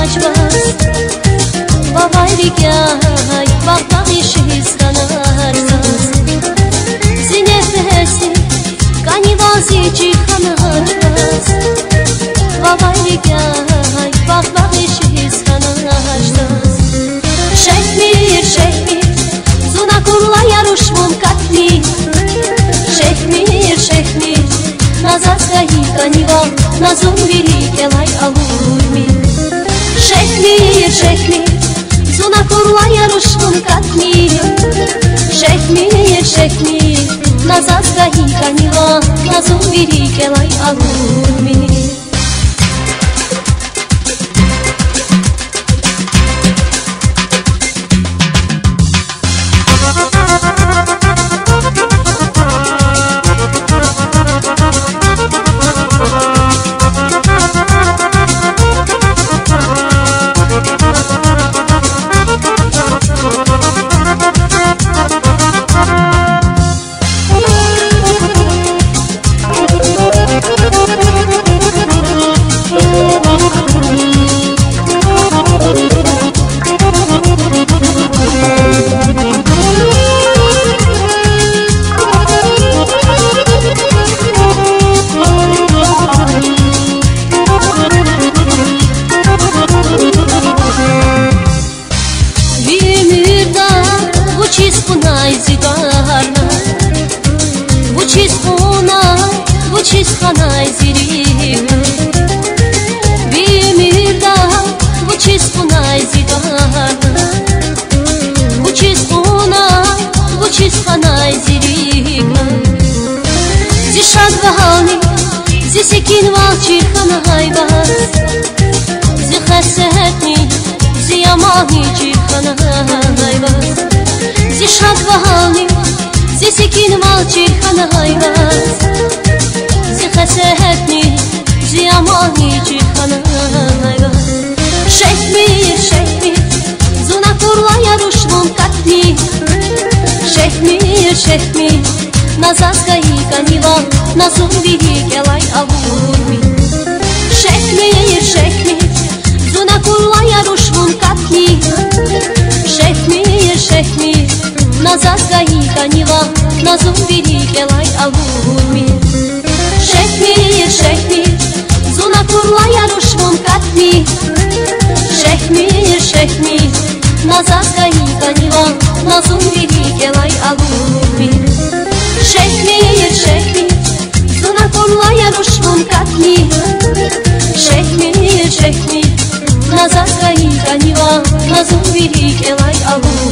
açmaz. Babayligay bakışız kanarsız. Zinefesi kanivazıcı kanarmaz. Babayligay bakışız kanarsız. Şehmir şehmir zuna kurla yarışmam katli. Şehmir şehmir nazarskayı kaniva nazum великий лай алуйми. Шехмир, шехмир, зуна курла ярушком катми. Шехмир, шехмир, назад сгаи канива, назум великий лай алуйми. Ханай зирим, бимирда, вучис ханай зигар, вучис ханай зирим. Зишад вахани, зисекин валчи ханай бас, зихасетни, зиямани чи ханай бас. Зишад вахани, зисекин валчи ханай бас. Хасетни, зиямани чиханайга. Шехмир, шехмир, зуна курла ярушмон катни. Шехмир, шехмир, назаскаи канива, назум великий лай алуйми. Шехмир, шехмир, зуна курла ярушмон катни. Шехмир, шехмир, назаскаи канива, назум великий лай алуйми. Шехмир, шехмир, зуна курла ярушмон катми. Шехмир, шехмир, назаскаи канива, назум великий лай алуйми. Шехмир, шехмир, зуна курла ярушмон катми. Шехмир, шехмир, назаскаи канива, назум великий лай алуйми.